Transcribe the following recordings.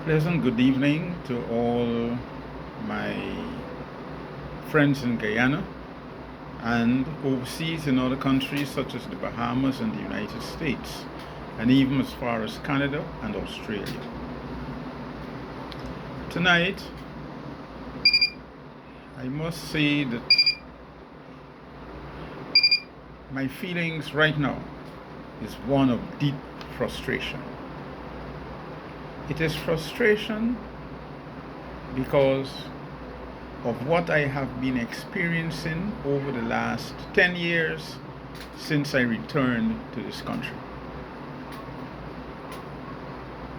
Pleasant good evening to all my friends in Guyana and overseas in other countries such as the Bahamas and the United States, and even as far as Canada and Australia. Tonight, I must say that my feelings right now is one of deep frustration. It is frustration because of what I have been experiencing over the last 10 years since I returned to this country.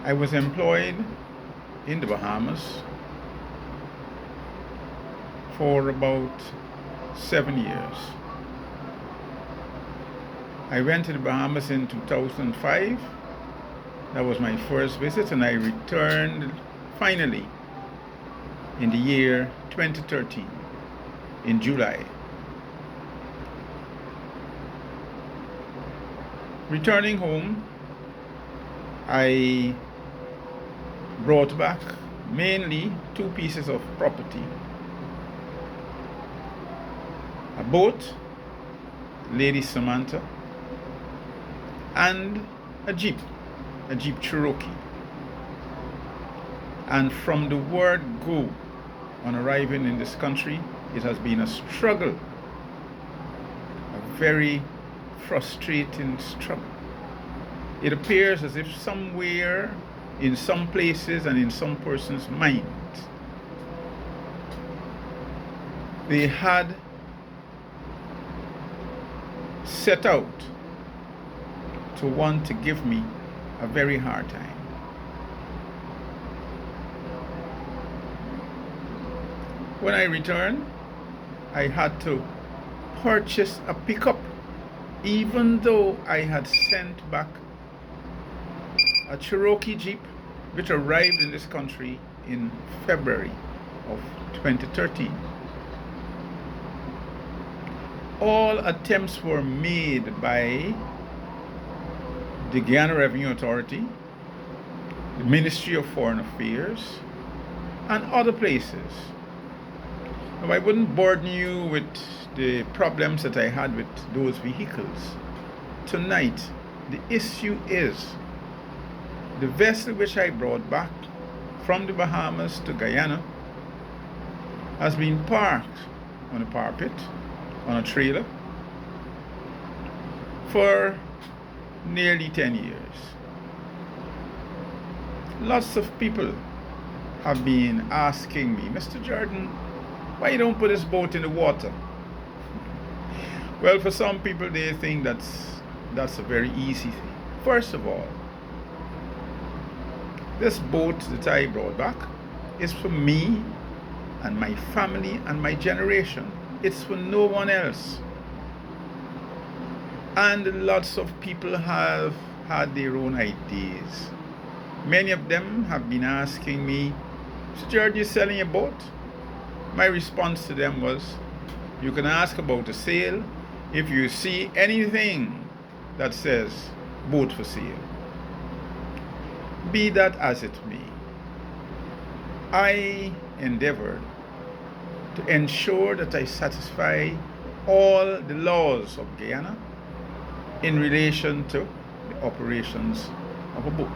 I was employed in the Bahamas for about 7 years. I went to the Bahamas in 2005. That was my first visit, and I returned finally in the year 2013, in July. Returning home, I brought back mainly 2 pieces of property: a boat, Lady Samantha, and a Jeep Cherokee. And from the word go on arriving in this country, it has been a struggle, a very frustrating struggle. It appears as if somewhere, in some places and in some person's mind, they had set out to want to give me a very hard time. When I returned, I had to purchase a pickup, even though I had sent back a Cherokee Jeep which arrived in this country in February of 2013. All attempts were made by the Guyana Revenue Authority, the Ministry of Foreign Affairs, and other places. Now, I wouldn't burden you with the problems that I had with those vehicles. Tonight, the issue is the vessel which I brought back from the Bahamas to Guyana has been parked on a parapet, on a trailer, for nearly 10 years. Lots of people have been asking me, Mr. Jordan, why you don't put this boat in the water? Well, for some people, they think that's a very easy thing. First of all, this boat that I brought back is for me and my family and my generation. It's for no one else. And lots of people have had their own ideas. Many of them have been asking me, Mr. George, you selling your boat? My response to them was, you can ask about a sale if you see anything that says boat for sale. Be that as it may, I endeavored to ensure that I satisfy all the laws of Guyana in relation to the operations of a boat.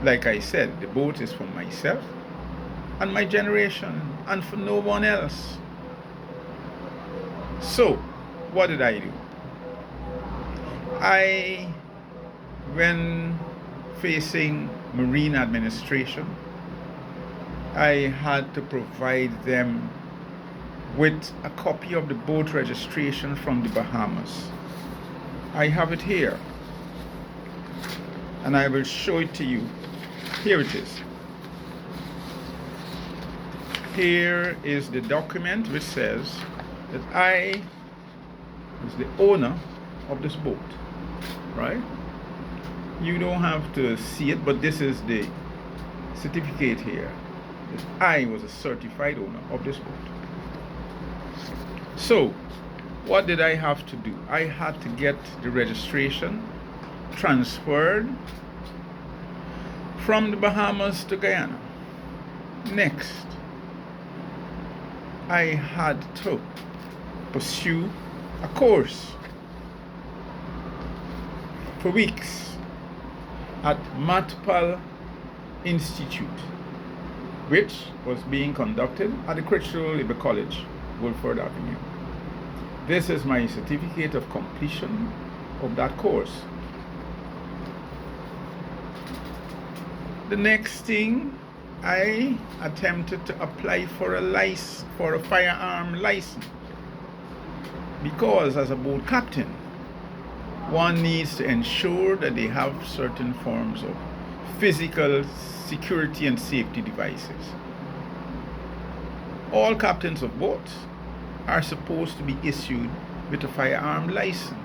Like I said, the boat is for myself and my generation and for no one else. So, what did I do? When facing Marine Administration, I had to provide them with a copy of the boat registration from the Bahamas. I have it here, and I will show it to you. Here it is. Here is the document which says that I is the owner of this boat, right? You don't have to see it, but this is the certificate here. I was a certified owner of this boat. So, what did I have to do? I had to get the registration transferred from the Bahamas to Guyana. Next, I had to pursue a course for weeks at Matpal Institute, which was being conducted at the Critchlow Labour College, Woolford Avenue. This is my certificate of completion of that course. The next thing, I attempted to apply for a firearm license, because as a boat captain, one needs to ensure that they have certain forms of physical security and safety devices. All captains of boats are supposed to be issued with a firearm license.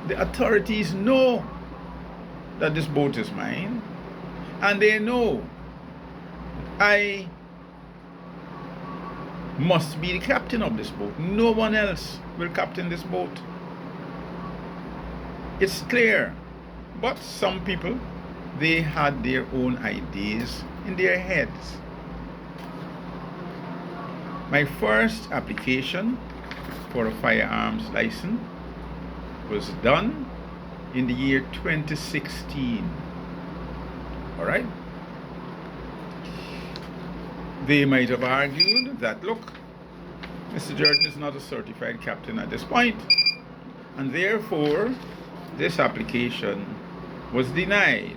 The authorities know that this boat is mine, and they know I must be the captain of this boat. No one else will captain this boat. It's clear. But some people, they had their own ideas in their heads. My first application for a firearms license was done in the year 2016. All right? They might have argued that, look, Mr. Jordan is not a certified captain at this point, and therefore this application was denied.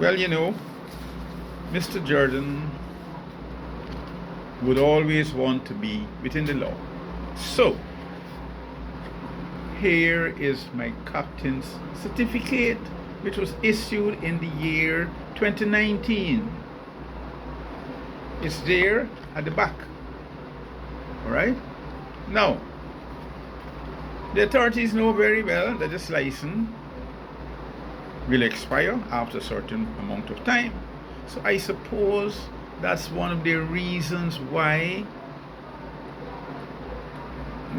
Well, you know, Mr. Jordan would always want to be within the law. So, here is my captain's certificate, which was issued in the year 2019. It's there at the back. All right? Now, the authorities know very well that this license will expire after a certain amount of time. So I suppose that's one of the reasons why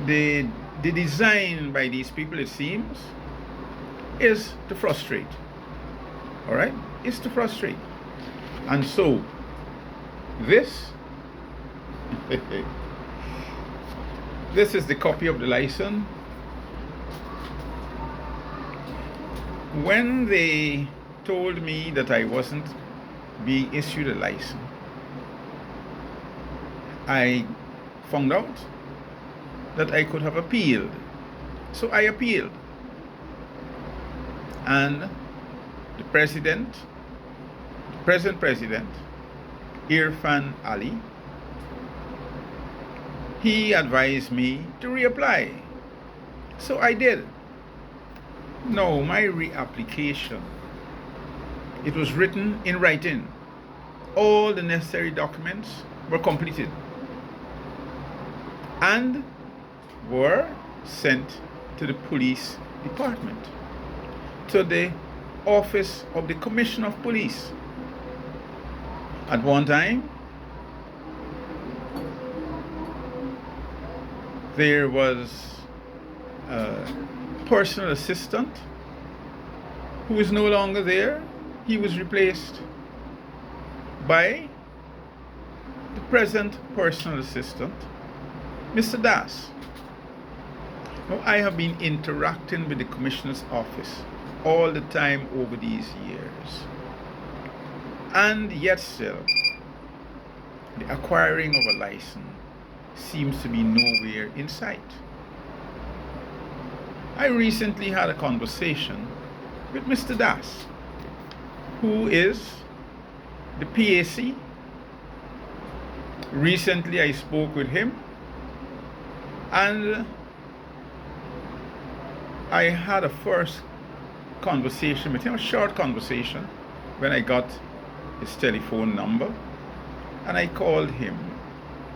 the design by these people, it seems, is to frustrate. All right? It's to frustrate. And so, this this is the copy of the license. When they told me that I wasn't being issued a license, I found out that I could have appealed. So I appealed. And the present president, Irfan Ali, he advised me to reapply. So I did. No, my reapplication, it was written in writing. All the necessary documents were completed and were sent to the police department, to the office of the Commissioner of Police. At one time, there was a personal assistant who is no longer there. He was replaced by the present personal assistant, Mr. Das. Now, I have been interacting with the Commissioner's office all the time over these years, and yet still, the acquiring of a license seems to be nowhere in sight. I recently had a conversation with Mr. Das, who is the PAC. Recently I spoke with him, and I had a first conversation with him, a short conversation, when I got his telephone number, and I called him,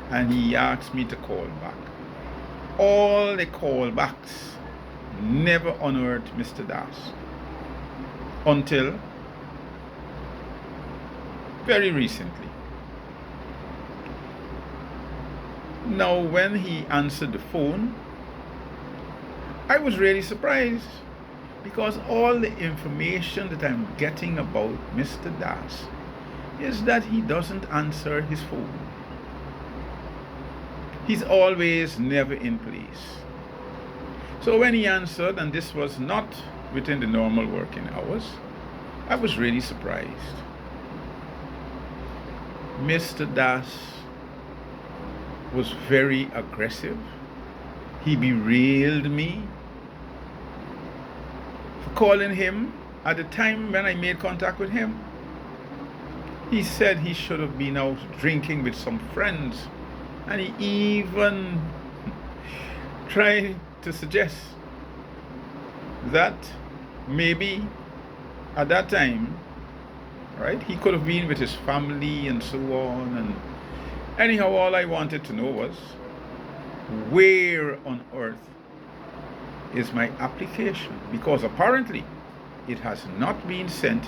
and he asked me to call back. All the callbacks never unearthed Mr. Das until very recently. Now, when he answered the phone, I was really surprised because all the information that I'm getting about Mr. Das is that he doesn't answer his phone. He's always never in place. So when he answered, and this was not within the normal working hours, I was really surprised. Mr. Das was very aggressive. He bewailed me for calling him at the time when I made contact with him. He said he should have been out drinking with some friends, and he even tried to suggest that maybe at that time, right, he could have been with his family and so on. And anyhow, all I wanted to know was, where on earth is my application? Because apparently it has not been sent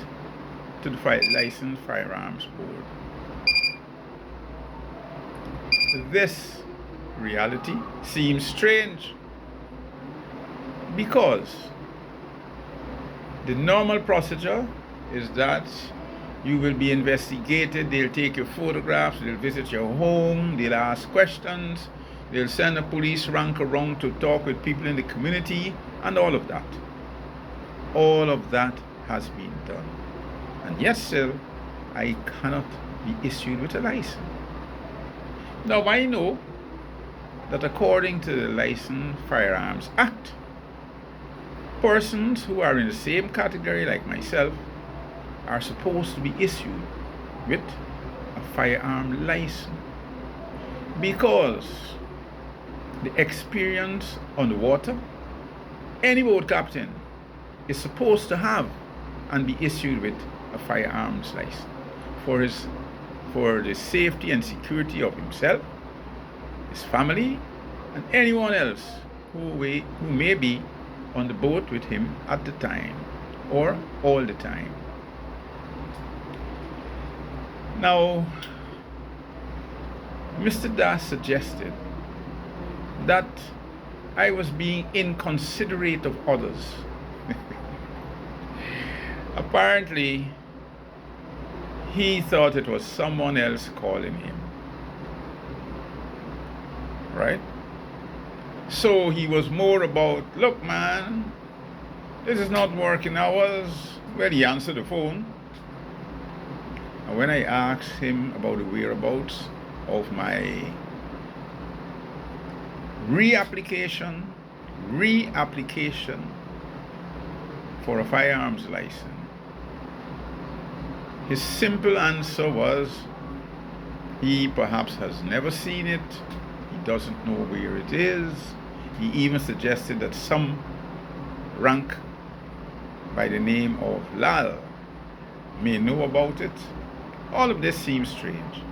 to the Licensed Firearms Board. This reality seems strange because the normal procedure is that you will be investigated, they'll take your photographs, they'll visit your home, they'll ask questions, they'll send a police rank around to talk with people in the community, and all of that. All of that has been done. And yet still, I cannot be issued with a license. Now I know that according to the Licensed Firearms Act, persons who are in the same category like myself are supposed to be issued with a firearm license, because the experience on the water, any boat captain is supposed to have and be issued with a firearms license for the safety and security of himself, his family, and anyone else who may be on the boat with him at the time or all the time. Now, Mr. Das suggested that I was being inconsiderate of others. Apparently, he thought it was someone else calling him. Right? So he was more about, look man, this is not working hours. Well, he answered the phone. And when I asked him about the whereabouts of my reapplication for a firearms license, his simple answer was he perhaps has never seen it, he doesn't know where it is. He even suggested that some rank by the name of Lal may know about it. All of this seems strange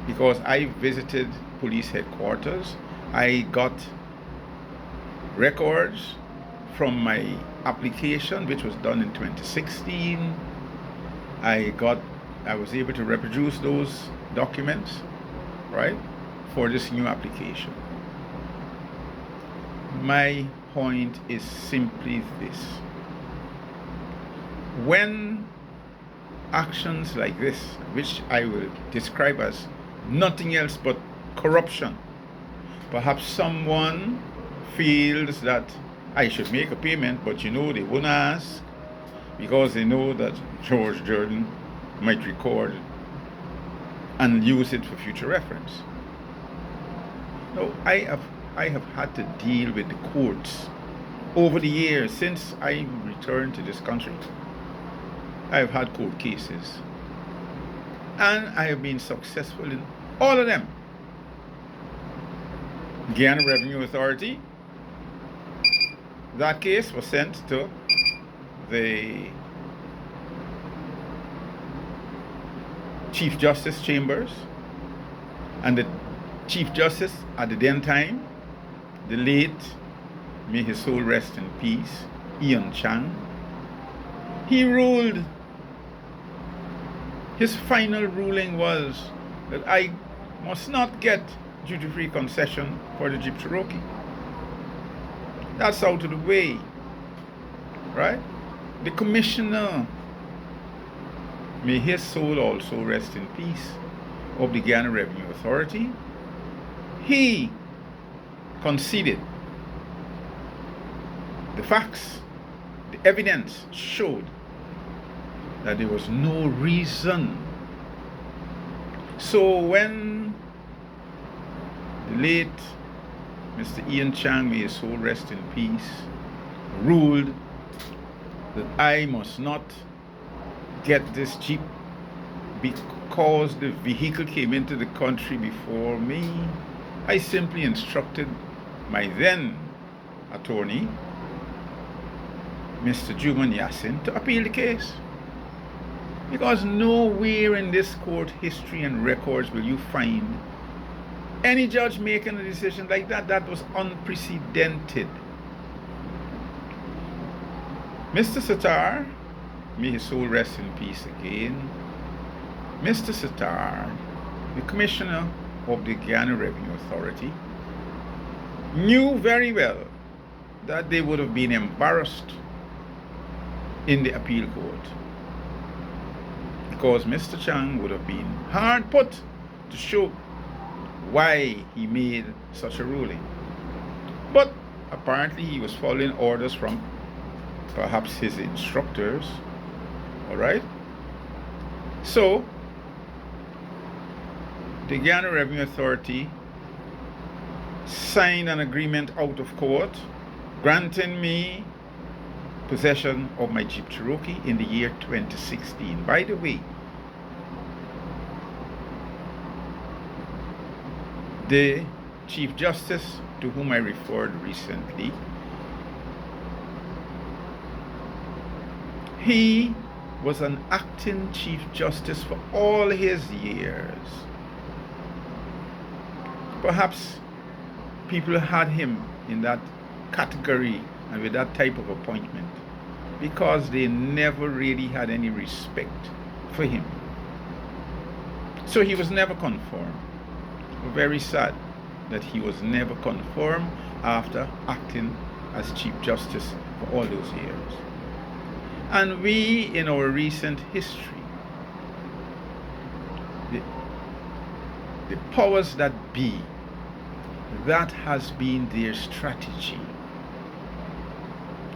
because I visited police headquarters. I got records from my application, which was done in 2016. I was able to reproduce those documents, right, for this new application. My point is simply this. When actions like this, which I will describe as nothing else but corruption, perhaps someone feels that I should make a payment, but they won't ask because they know that George Jordan might record and use it for future reference. No, I have had to deal with the courts over the years since I returned to this country. I've had court cases, and I have been successful in all of them. Guyana Revenue Authority, that case was sent to the Chief Justice Chambers, and the Chief Justice at the then time, the late, may his soul rest in peace, Ian Chang, he ruled His final ruling was that I must not get duty-free concession for the Jeep Cherokee. That's out of the way, right? The commissioner, may his soul also rest in peace, of the Guyana Revenue Authority, he conceded. The facts, the evidence showed that there was no reason. So when the late Mr. Ian Chang, may his soul rest in peace, ruled that I must not get this Jeep because the vehicle came into the country before me, I simply instructed my then attorney, Mr. Juman Yassin, to appeal the case. Because nowhere in this court history and records will you find any judge making a decision like that. That was unprecedented. Mr. Sattar, may his soul rest in peace again. Mr. Sattar, the commissioner of the Guyana Revenue Authority, knew very well that they would have been embarrassed in the appeal court, because Mr. Chang would have been hard put to show why he made such a ruling. But apparently he was following orders from perhaps his instructors, all right? So the Guyana Revenue Authority signed an agreement out of court granting me possession of my Jeep Cherokee in the year 2016. By the way, the Chief Justice to whom I referred recently, he was an acting Chief Justice for all his years. Perhaps people had him in that category and with that type of appointment because they never really had any respect for him. So he was never confirmed. Very sad that he was never confirmed after acting as Chief Justice for all those years. And we, in our recent history, the powers that be, that has been their strategy.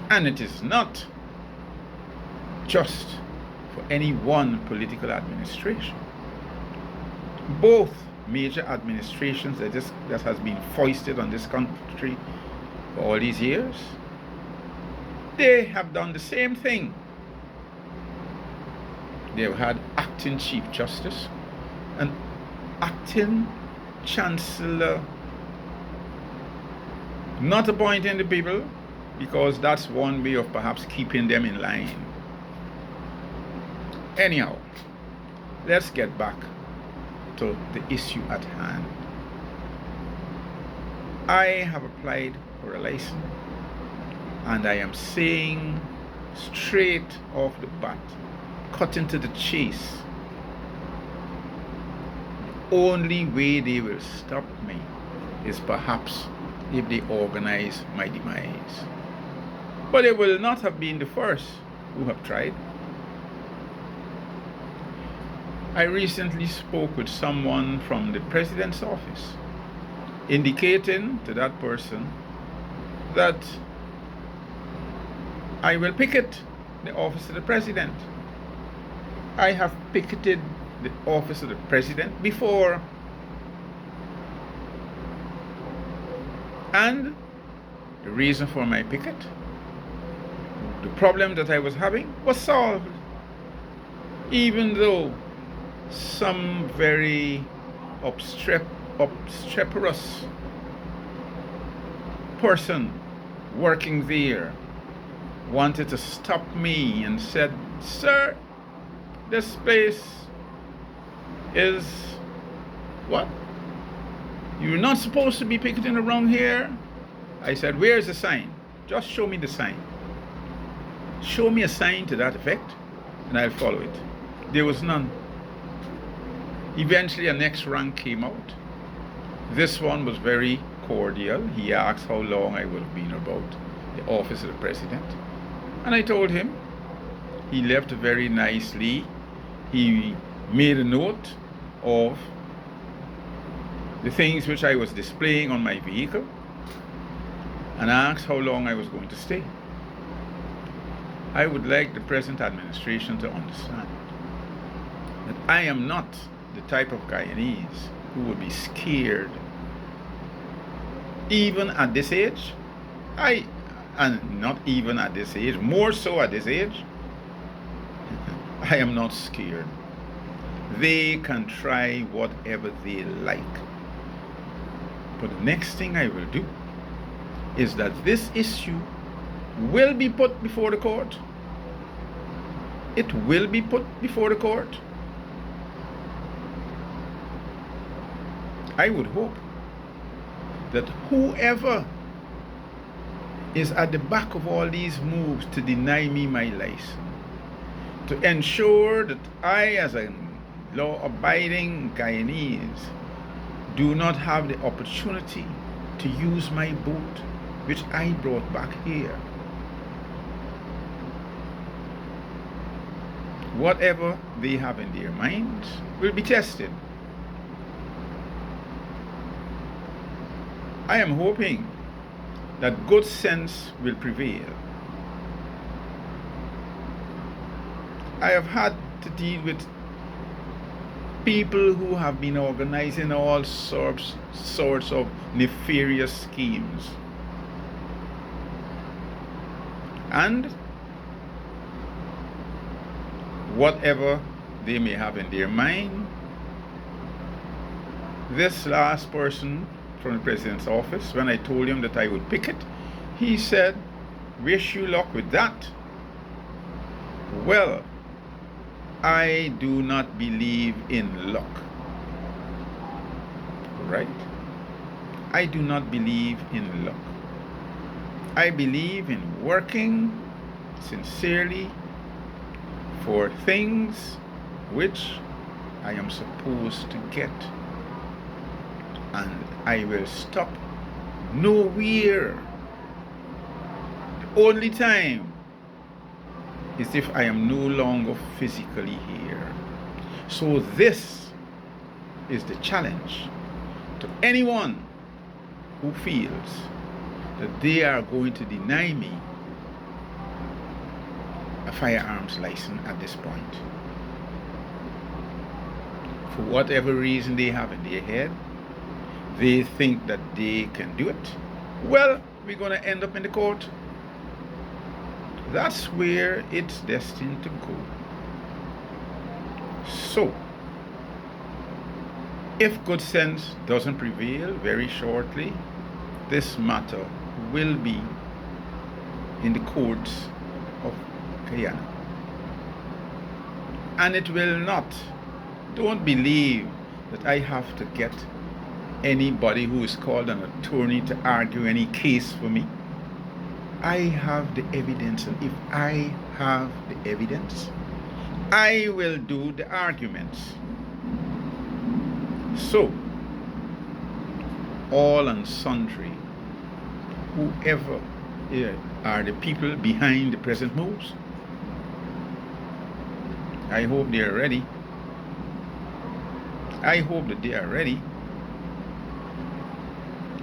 And it is not just for any one political administration. Both major administrations that has been foisted on this country for all these years, they have done the same thing. They've had acting Chief Justice and acting Chancellor, not appointing the people, because that's one way of perhaps keeping them in line. Anyhow, let's get back to the issue at hand. I have applied for a license, and I am saying straight off the bat, cutting to the chase, the only way they will stop me is perhaps if they organize my demise. But they will not have been the first who have tried. I recently spoke with someone from the President's office, indicating to that person that I will picket the office of the President. I have picketed the office of the President before, and the reason for my picket, the problem that I was having, was solved, even though some very obstreperous person working there wanted to stop me and said, "Sir, this place is what? You're not supposed to be picketing around here." I said, "Where's the sign? Just show me the sign. Show me a sign to that effect, and I'll follow it." There was none. Eventually, a next rank came out. This one was very cordial. He asked how long I would have been about the office of the president. And I told him. He left very nicely. He made a note of the things which I was displaying on my vehicle and asked how long I was going to stay. I would like the present administration to understand that I am not the type of Guyanese who would be scared. Even at this age, and not even at this age, more so at this age, I am not scared. They can try whatever they like. But the next thing I will do is that this issue will be put before the court. It will be put before the court. I would hope that whoever is at the back of all these moves to deny me my license, to ensure that I, as a law-abiding Guyanese, do not have the opportunity to use my boat, which I brought back here. Whatever they have in their minds will be tested. I am hoping that good sense will prevail. I have had to deal with people who have been organizing all sorts of nefarious schemes. And whatever they may have in their mind, this last person from the president's office, when I told him that I would pick it, he said, "Wish you luck with that." Well, I do not believe in luck. Right? I do not believe in luck. I believe in working sincerely for things which I am supposed to get. And I will stop nowhere. The only time is if I am no longer physically here. So this is the challenge to anyone who feels that they are going to deny me a firearms license at this point. For whatever reason they have in their head, they think that they can do it. Well, we're going to end up in the court. That's where it's destined to go. So, if good sense doesn't prevail, very shortly, this matter will be in the courts of Guyana. And it will not. Don't believe that I have to get anybody who is called an attorney to argue any case for me. I have the evidence, and if I have the evidence, I will do the arguments. So, all and sundry, whoever are the people behind the present moves, I hope they are ready. I hope that they are ready.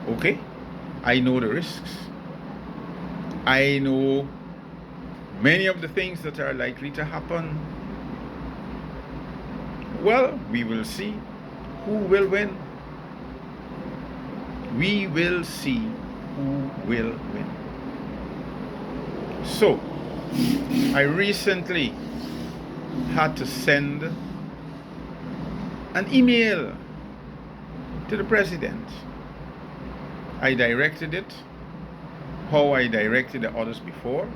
Okay? I know the risks. I know many of the things that are likely to happen. Well, we will see who will win. We will see who will win. So, I recently had to send an email to the president. I directed it how I directed the others before,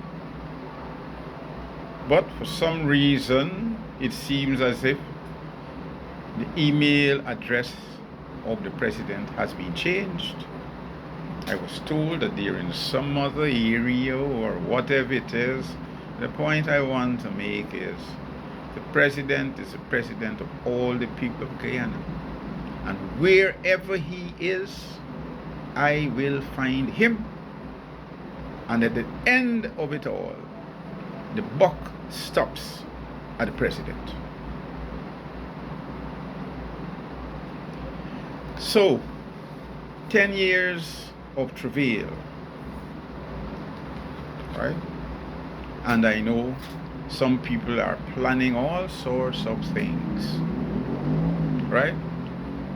but for some reason it seems as if the email address of the president has been changed. I was told that they're in some other area or whatever it is. The point I want to make is the president is the president of all the people of Guyana. And wherever he is, I will find him. And at the end of it all, the buck stops at the president. So, 10 years of travail, right? And I know some people are planning all sorts of things, right?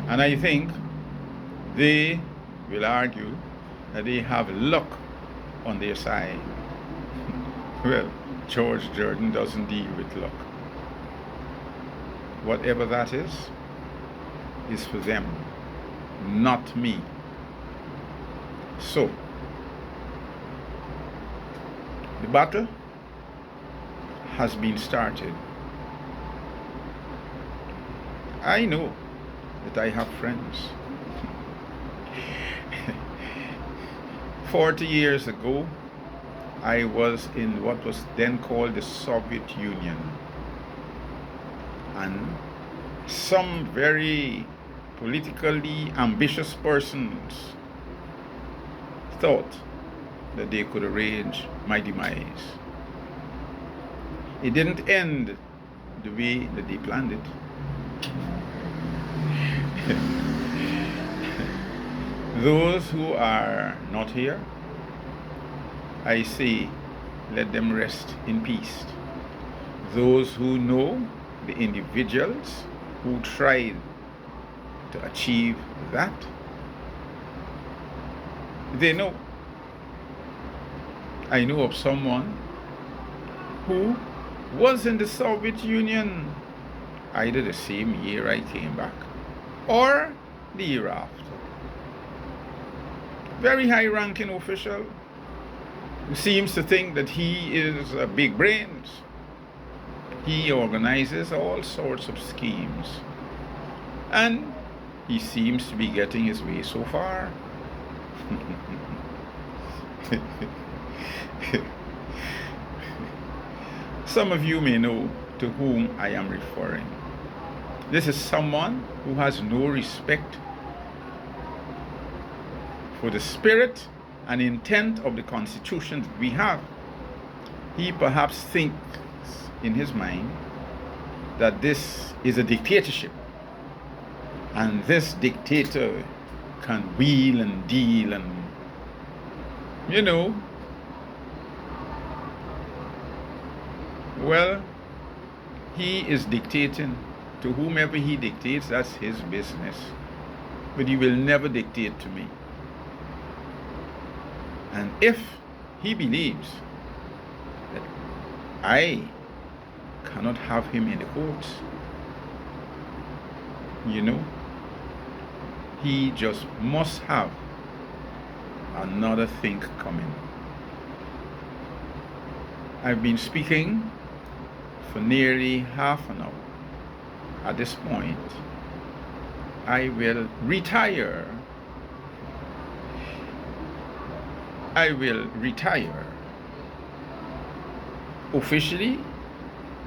And I think they will argue that they have luck on their side. Well, George Jordan doesn't deal with luck. Whatever that is for them, not me. So, the battle has been started. I know that I have friends. 40 years ago, I was in what was then called the Soviet Union. And some very politically ambitious persons thought that they could arrange my demise. It didn't end the way that they planned it. Those who are not here, I say, let them rest in peace. Those who know the individuals who tried to achieve that, they know. I know of someone who was in the Soviet Union either the same year I came back or the year after. Very high-ranking official who seems to think that he is a big brains. He organizes all sorts of schemes. And he seems to be getting his way so far. Some of you may know to whom I am referring. This is someone who has no respect for the spirit and intent of the Constitution that we have. He perhaps thinks in his mind that this is a dictatorship, and this dictator can wheel and deal and, well, he is dictating to whomever he dictates. That's his business, but he will never dictate to me. And if he believes that I cannot have him in the courts, he just must have another think coming. I've been speaking for nearly half an hour. At this point, I will retire. Officially,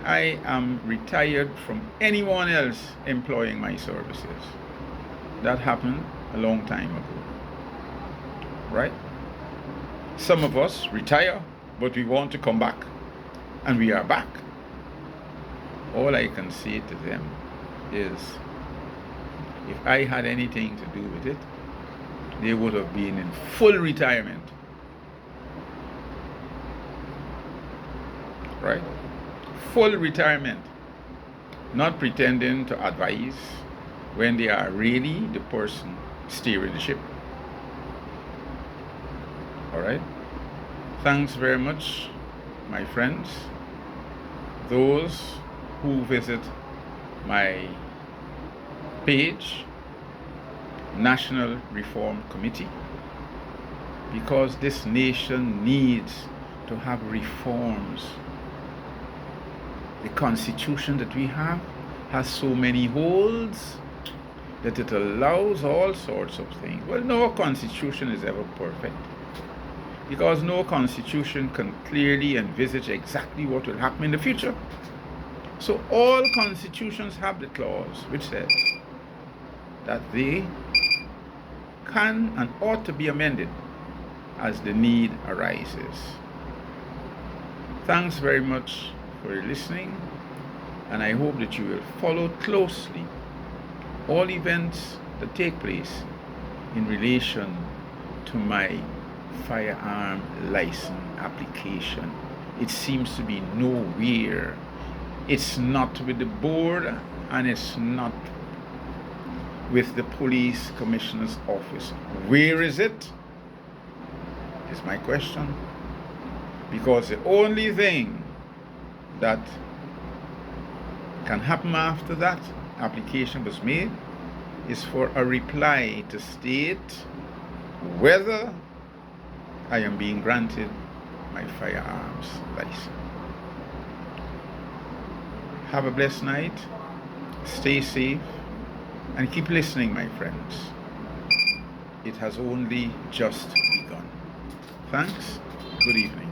I am retired from anyone else employing my services. That happened a long time ago, right? Some of us retire, but we want to come back, and we are back. All I can say to them is, if I had anything to do with it, they would have been in full retirement. Right? Full retirement. Not pretending to advise when they are really the person steering the ship. Alright? Thanks very much, my friends. Those who visit my page, National Reform Committee, because this nation needs to have reforms. The Constitution that we have has so many holes that it allows all sorts of things. Well, no Constitution is ever perfect, because no Constitution can clearly envisage exactly what will happen in the future. So all constitutions have the clause which says that they can and ought to be amended as the need arises. Thanks very much for listening, and I hope that you will follow closely all events that take place in relation to my firearm license application. It seems to be nowhere. It's not with the board, and it's not with the police commissioner's office. Where is it? Is my question. Because the only thing that can happen after that application was made is for a reply to state whether I am being granted my firearms license. Have a blessed night. Stay safe and keep listening, my friends. It has only just begun. Thanks. Good evening.